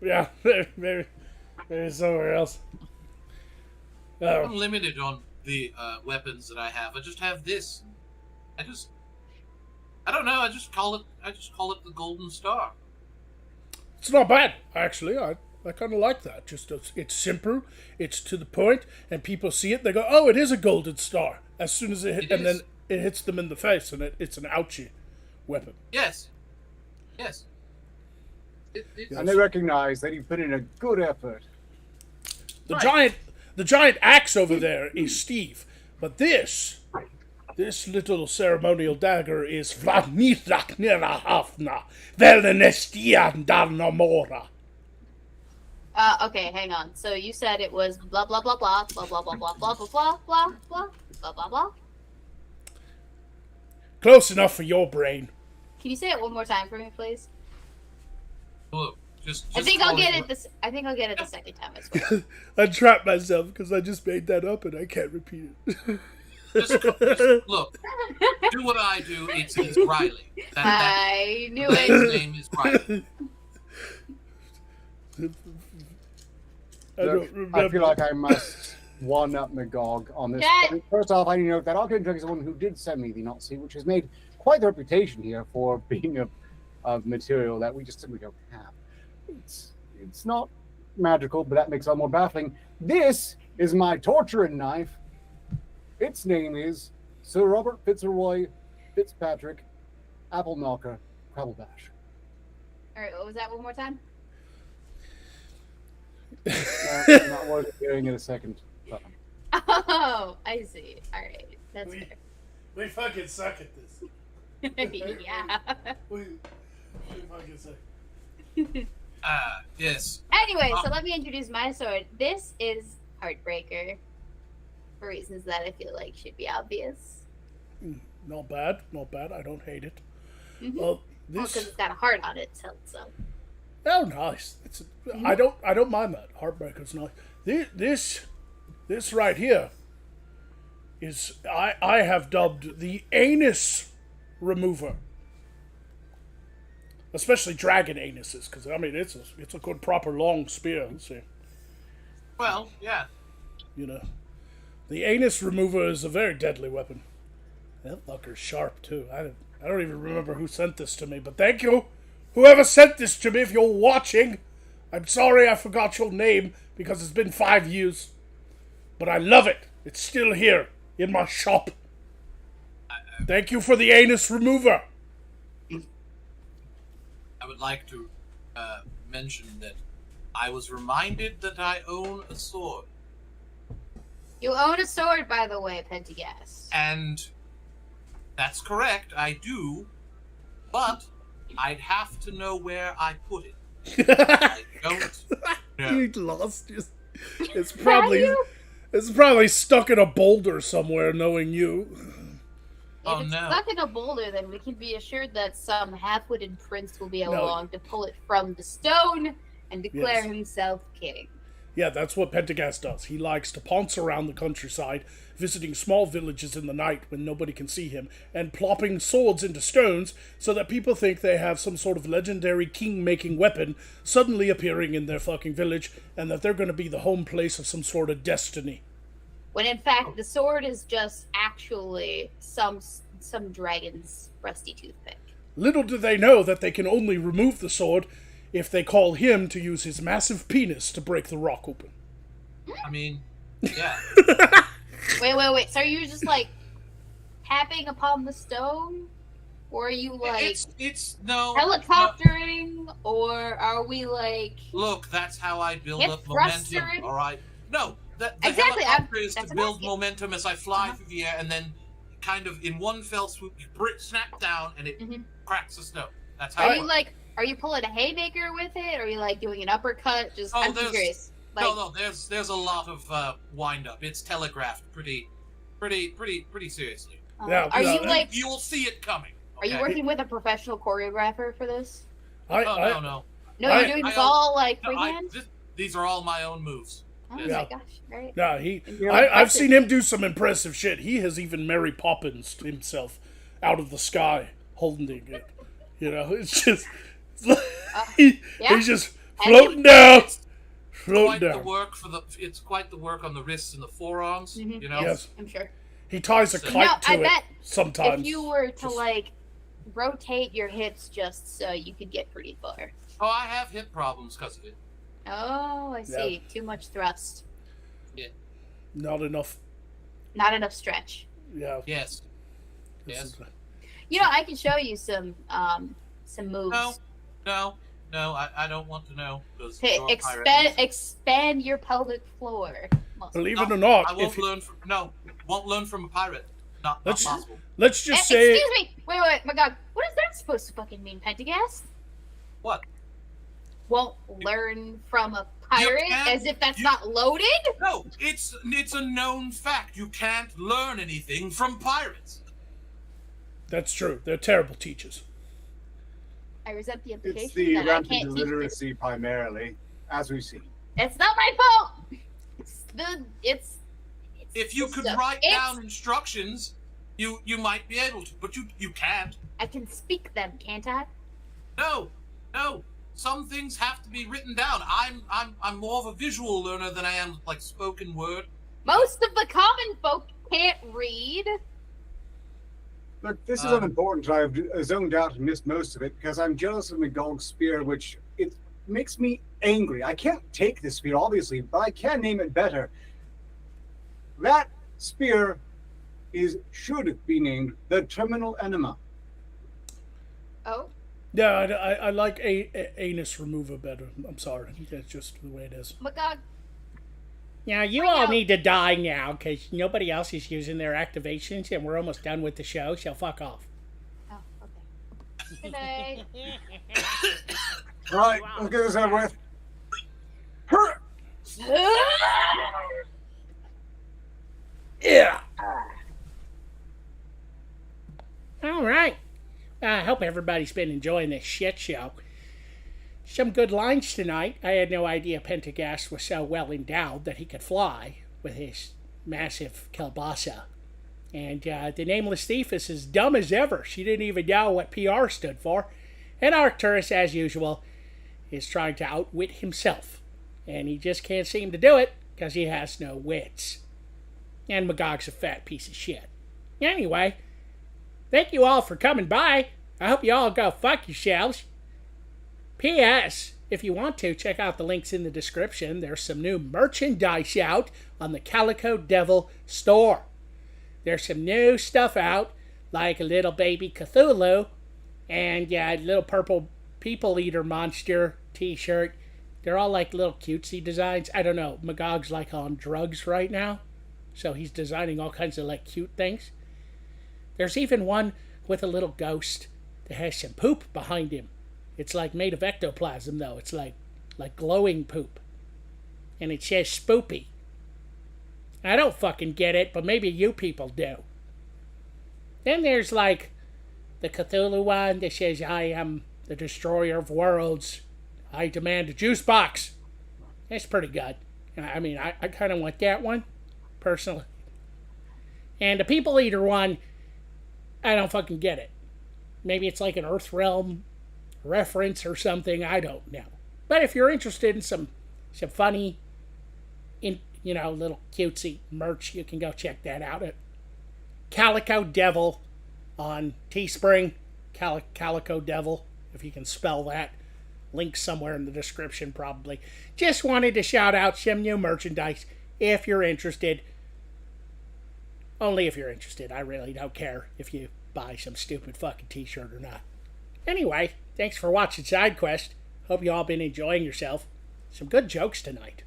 Yeah, maybe somewhere else. I'm limited on the weapons that I have. I just have this. I don't know. I just call it the Golden Star. It's not bad, actually. I kind of like that. Just it's simple, it's to the point, and people see it. They go, "Oh, it is a golden star." As soon as it hit, It and is. then it hits them in the face, and it's an ouchie weapon. Yes. And they recognize that you put in a good effort. The Right. giant axe over there is Steve, but this little ceremonial dagger is Vladnitrak Hafna Velnestian Darnamora. Okay, hang on. So you said it was blah blah blah blah blah blah blah blah blah blah blah blah blah blah blah blah. Close enough for your brain. Can you say it one more time for me, please? Look, just I think I'll call get it it this. I think I'll get it the second time as well. I trapped myself because I just made that up and I can't repeat it. Just look. Do what I do. It's Riley. I knew His it. name is Riley. I Look, don't remember. I feel like I must one up Magog on this. Chat. First off, I need to note that Archangel is the one who did send me the Nazi, which has made quite the reputation here for being of material that we just simply don't have. It's not magical, but that makes it all more baffling. This is my torturing knife. Its name is Sir Robert Fitzroy Fitzpatrick Apple Knocker Crabblebash. All right, what was that? One more time. Not what I'm doing in a second. Oh, I see. All right, that's fair. We fucking suck at this. Yeah. We fucking suck. Yes. Anyway, so let me introduce my sword. This is Heartbreaker, for reasons that I feel like should be obvious. Not bad, not bad. I don't hate it. Mhm. Well, Because this it's got a heart on it, so. oh nice. I don't mind that. Heartbreaker's nice. This right here is I have dubbed the anus remover. Especially dragon anuses, because I mean it's a good proper long spear. Let's see. Well, yeah. You know, the anus remover is a very deadly weapon. That fucker's sharp too. I don't even remember who sent this to me, but thank you, whoever sent this to me. If you're watching, I'm sorry I forgot your name because it's been 5 years, but I love it. It's still here in my shop. Thank you for the anus remover. I would like to mention that I was reminded that I own a sword. You own a sword, by the way, Pentigast. And that's correct, I do. But I'd have to know where I put it. I don't know. You lost. It's probably stuck in a boulder somewhere. Knowing you. If Oh, it's no. stuck in a boulder, then we can be assured that some half-witted prince will be No. along to pull it from the stone and declare Yes. himself king. Yeah, that's what Pentagast does. He likes to pounce around the countryside, visiting small villages in the night when nobody can see him, and plopping swords into stones so that people think they have some sort of legendary king-making weapon suddenly appearing in their fucking village, and that they're going to be the home place of some sort of destiny. When in fact, the sword is just actually some dragon's rusty toothpick. Little do they know that they can only remove the sword if they call him to use his massive penis to break the rock open. I mean, Yeah. Wait. So are you just like tapping upon the stone? Or are you like it's no helicoptering? Or are we like Look, that's how I build hip up momentum. thrustering? All right. No, the Exactly, helicopter is that's to what I'm build asking. momentum as I fly through the air, and then kind of in one fell swoop, you snap down, and it cracks the snow. That's how. Are you pulling a haymaker with it? Or are you like doing an uppercut? I'm curious. Like, no. There's a lot of wind up. It's telegraphed pretty seriously. Are you like? You'll see it coming. Are you working with a professional choreographer for this? No. No, you're doing this all like freehand? These are all my own moves. Oh my gosh, right? No, I've seen him do some impressive shit. He has even Mary Poppins himself out of the sky holding it. You know, it's just he's just floating down. It's quite the work on the wrists and the forearms. You know, yes, I'm sure. He ties a kite to it sometimes. If you were to like rotate your hips just so you could get pretty far. Oh, I have hip problems because of it. Oh, I see. Yeah. Too much thrust. Yeah. Not enough stretch. Yeah. Yes. You know, I can show you some moves. No, I don't want to know. Expand your pelvic floor. Believe it or not, I won't learn from a pirate. Not possible. Let's just say. Excuse me. Wait, my God. What is that supposed to fucking mean, Pentagast? What? Won't learn from a pirate, as if that's not loaded? No, it's a known fact. You can't learn anything from pirates. That's true. They're terrible teachers. I resent the implication it's the that I can't teach literacy primarily, as we see. It's not my fault. If you could write down instructions, you might be able to, but you can't. I can speak them, can't I? No. Some things have to be written down. I'm more of a visual learner than I am like spoken word. Most of the common folk can't read. Look, this is unimportant. I've zoned out and missed most of it because I'm jealous of MacGog's spear, which it makes me angry. I can't take this spear, obviously, but I can name it better. That spear should be named the Terminal Enema. Oh? Yeah, I like anus remover better. I'm sorry. That's just the way it is. MacGog. Now, you all need to die now, because nobody else is using their activations, and we're almost done with the show, so fuck off. Oh, okay. Good night. Right, let's get this over with. Yeah. All right. I hope everybody's been enjoying this shit show. Some good lines tonight. I had no idea Pentagast was so well endowed that he could fly with his massive kielbasa. And the Nameless Thief is as dumb as ever. She didn't even know what PR stood for. And Arcturus, as usual, is trying to outwit himself. And he just can't seem to do it because he has no wits. And MacGog's a fat piece of shit. Anyway, thank you all for coming by. I hope you all go fuck yourselves. P.S. If you want to, check out the links in the description. There's some new merchandise out on the Calico Devil store. There's some new stuff out, like a little baby Cthulhu and a little purple people eater monster t-shirt. They're all like little cutesy designs. I don't know. MacGog's like on drugs right now, so he's designing all kinds of like cute things. There's even one with a little ghost that has some poop behind him. It's like made of ectoplasm, though. It's like glowing poop. And it says spoopy. I don't fucking get it, but maybe you people do. Then there's like the Cthulhu one that says, I am the destroyer of worlds. I demand a juice box. That's pretty good. I mean, I kind of want that one, personally. And the People Eater one, I don't fucking get it. Maybe it's like an Earthrealm reference or something. I don't know. But if you're interested in some funny, little cutesy merch, you can go check that out at Calico Devil on Teespring. Calico Devil, if you can spell that. Link somewhere in the description, probably. Just wanted to shout out some new merchandise. if you're interested. Only if you're interested. I really don't care if you buy some stupid fucking t-shirt or not. Anyway, thanks for watching SideQuest. Hope you all been enjoying yourself. Some good jokes tonight.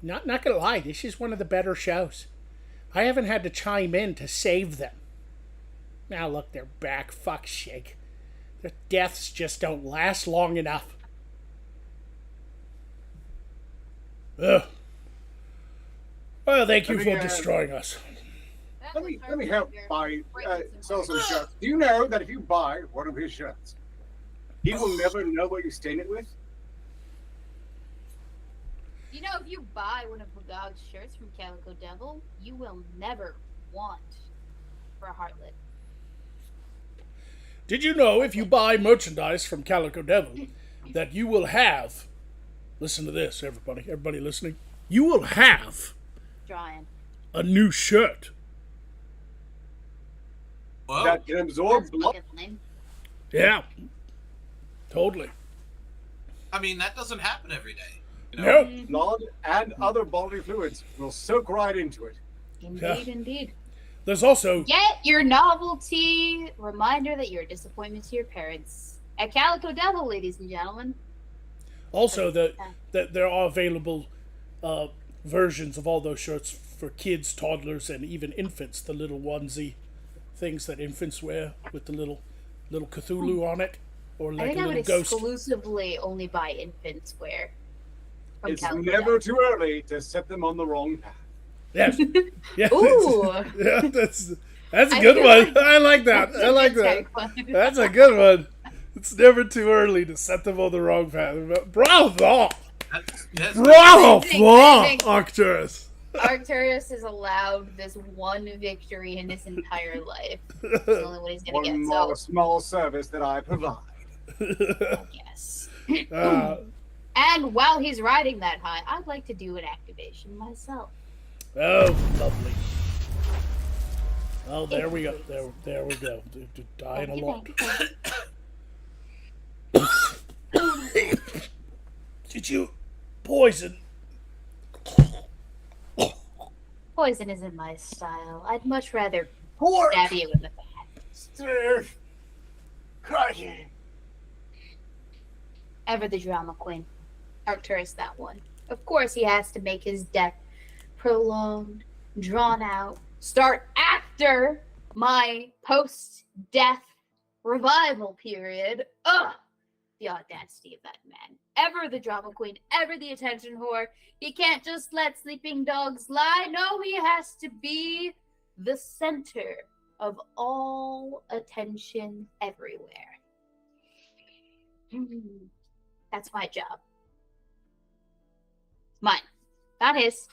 Not gonna lie, this is one of the better shows. I haven't had to chime in to save them. Now look, they're back. Fuck's sake. Their deaths just don't last long enough. Ugh. Well, thank you for destroying us. Let me help buy sell some shirts. Do you know that if you buy one of his shirts, he will never know what you stain it with? You know, if you buy one of Magog's shirts from Calico Devil, you will never want for a heartlet. Did you know if you buy merchandise from Calico Devil that you will have, listen to this, everybody listening, you will have Trying. a new shirt. Whoa. That can absorb blood. Yeah, totally. I mean, that doesn't happen every day. You No. know? Blood and other bodily fluids will soak right into it. Indeed, indeed. There's also Get your novelty reminder that you're a disappointment to your parents at Calico Devil, ladies and gentlemen. that there are available versions of all those shirts for kids, toddlers, and even infants. The little onesie things that infants wear with the little Cthulhu on it, or I like think a I would little ghost. exclusively only buy infants wear. From It's Calico never Devil. too early to set them on the wrong path. Yes, yeah, Ooh. yeah, that's a I good feel one. like- I like that. I like that. That's That's a good one. It's never too early to set them on the wrong path. Bravo! That's Bravo, Amazing. Arcturus! Arcturus is allowed this one victory in his entire life. That's the only one he's gonna One get. more So, small service that I provide. yes. Uh, And while he's riding that high, I'd like to do an activation myself. oh, lovely. Oh, there we go. There we go. Dying Thank you, along. thank you. Did you poison? Poison isn't my style. I'd much rather Pork! stab you in the back. Stir! Crikey! Ever the drama queen. Arcturus, that one. Of course, he has to make his death prolonged, drawn out, start after my post-death revival period. Ugh! The audacity of that man. Ever the drama queen, ever the attention whore. He can't just let sleeping dogs lie. No, he has to be the center of all attention everywhere. That's my job. Mine. Not his.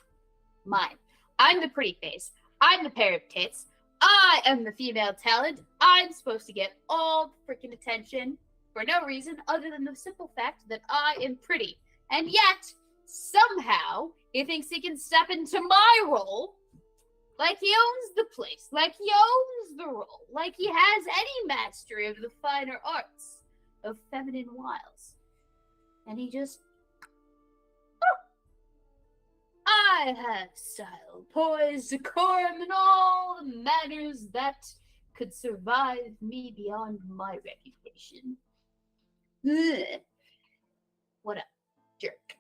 Mine. I'm the pretty face. I'm the pair of tits. I am the female talent. I'm supposed to get all freaking attention for no reason other than the simple fact that I am pretty. And yet, somehow, he thinks he can step into my role like he owns the place, like he owns the role, like he has any mastery of the finer arts of feminine wiles. And he just... I have style, poise, decorum, and all the manners that could survive me beyond my reputation. Ugh. What a jerk.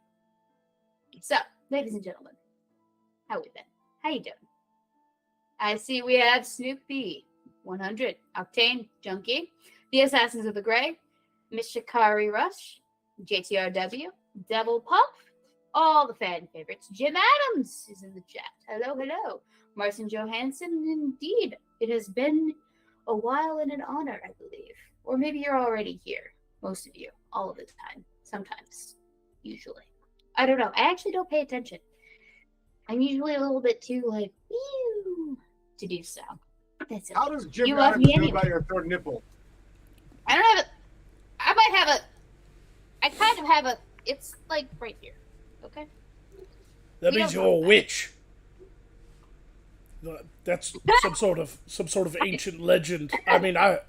So, ladies and gentlemen, how we been? How you doing? I see we have Snoopy, 100, Octane, Junkie, the Assassins of the Grey, Miss Shikari Rush, JTRW, Devil Pup, all the fan favorites. Jim Adams is in the chat. Hello, hello. Marcin Johansson, indeed. It has been a while and an honor, I believe. Or maybe you're already here. Most of you. All of the time. Sometimes. Usually. I don't know. I actually don't pay attention. I'm usually a little bit too, like, ew, to do so. That's it. How does Jim You love Adams me feel anyway. about your third nipple? I don't have a... I might have a... I kind of have a... It's, like, right here. Okay? That We means don't you're a know that. witch. That's some sort of ancient legend. I mean, I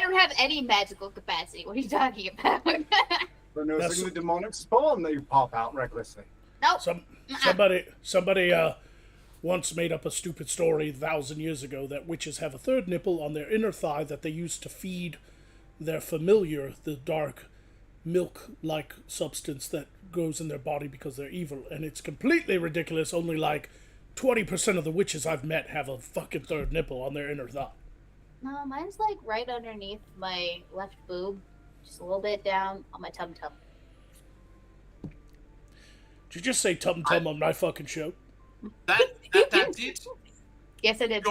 don't have any magical capacity. What are you talking about? For nursing the demonic spawn that you pop out recklessly. Nope. Somebody once made up a stupid story 1,000 years ago that witches have a third nipple on their inner thigh that they use to feed their familiar, the dark milk-like substance that goes in their body because they're evil. And it's completely ridiculous. Only like 20% of the witches I've met have a fucking third nipple on their inner thigh. No, mine's like right underneath my left boob, just a little bit down on my tum-tum. Did you just say tum-tum on my fucking show? That did. Yes, I did.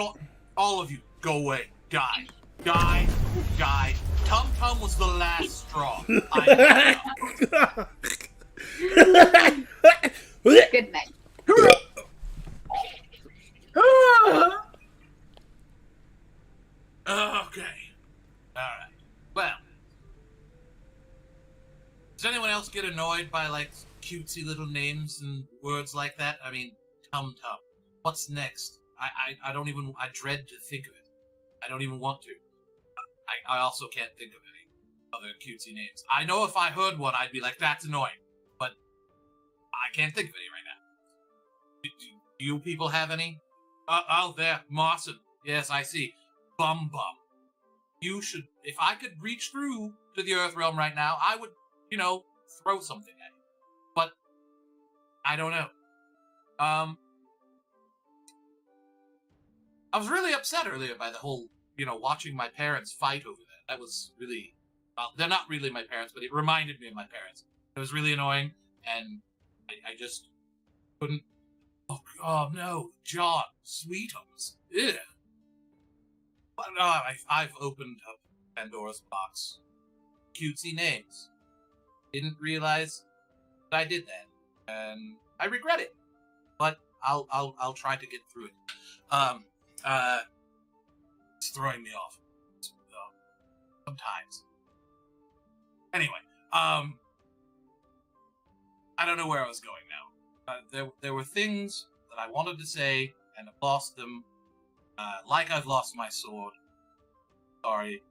All of you, go away. Guy. Tum Tum was the last straw. Good night. Okay. Alright. Well. Does anyone else get annoyed by, like, cutesy little names and words like that? I mean, Tum Tum. What's next? I don't even... I dread to think of it. I don't even want to. I also can't think of any other cutesy names. I know if I heard one, I'd be like, that's annoying. But I can't think of any right now. Do you people have any? Oh, there. Mawson. Yes, I see. Bum Bum. You should... If I could reach through to the Earth Realm right now, I would, throw something at you. But I don't know. I was really upset earlier by the whole, watching my parents fight over that. That was really... Well, they're not really my parents, but it reminded me of my parents. It was really annoying, and I just couldn't... Oh no, John, Sweetums. Ew. But I've opened up Pandora's box. Cutesy names. Didn't realize that I did that, and I regret it. But I'll try to get through it. It's throwing me off. Sometimes. Anyway, I don't know where I was going now. There were things that I wanted to say, and I've lost them. Like I've lost my sword. Sorry.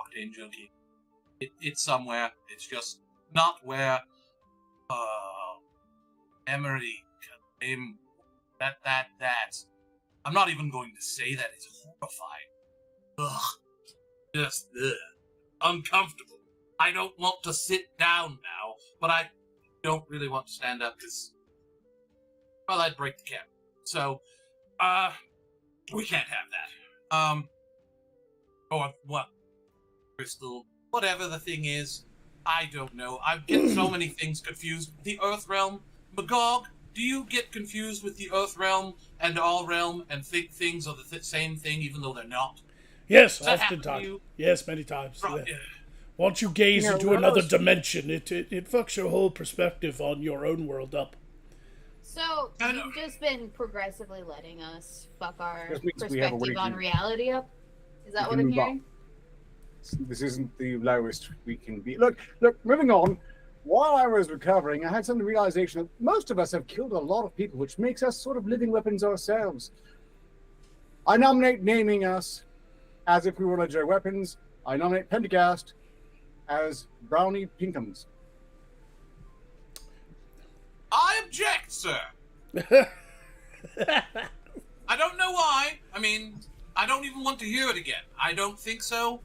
Octane Junkie. It's somewhere. It's just not where Emery came. That. I'm not even going to say that. It's horrifying. Ugh. Just uncomfortable. I don't want to sit down now, but I don't really want to stand up because, well, I'd break the camera. So, we can't have that. Or what? Crystal, whatever the thing is, I don't know. I'm getting so many things confused. The Earth Realm, Magog, do you get confused with the Earth Realm and All Realm and think things are the same thing even though they're not? Yes, oftentimes. Yes, many times. Yeah. Once you gaze into another dimension, it fucks your whole perspective on your own world up. So, you've just been progressively letting us fuck our we have a perspective on reality up? Is that what I'm hearing? This isn't the lowest we can be. Look, moving on. While I was recovering, I had some realization that most of us have killed a lot of people, which makes us sort of living weapons ourselves. I nominate naming us as if we were legendary weapons. I nominate Pendergast as Brownie Pinkums. I object, sir. I don't know why. I mean, I don't even want to hear it again. I don't think so.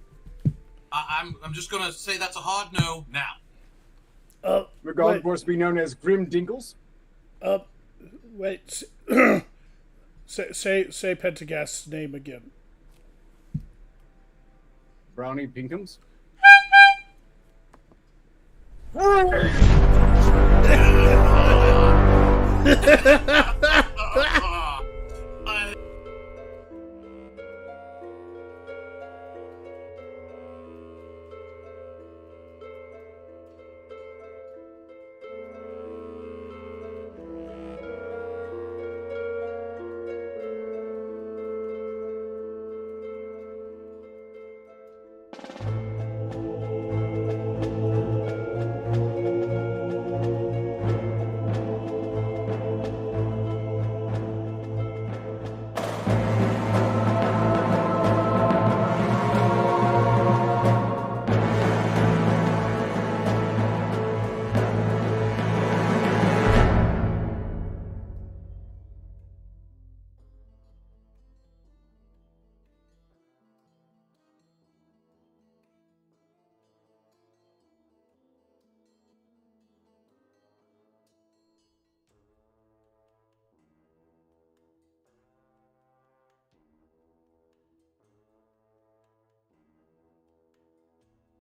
I'm just gonna say that's a hard no now. Regarded to be known as Grim Dinkles. Wait. say Pentagast's name again. Brownie Pinkums.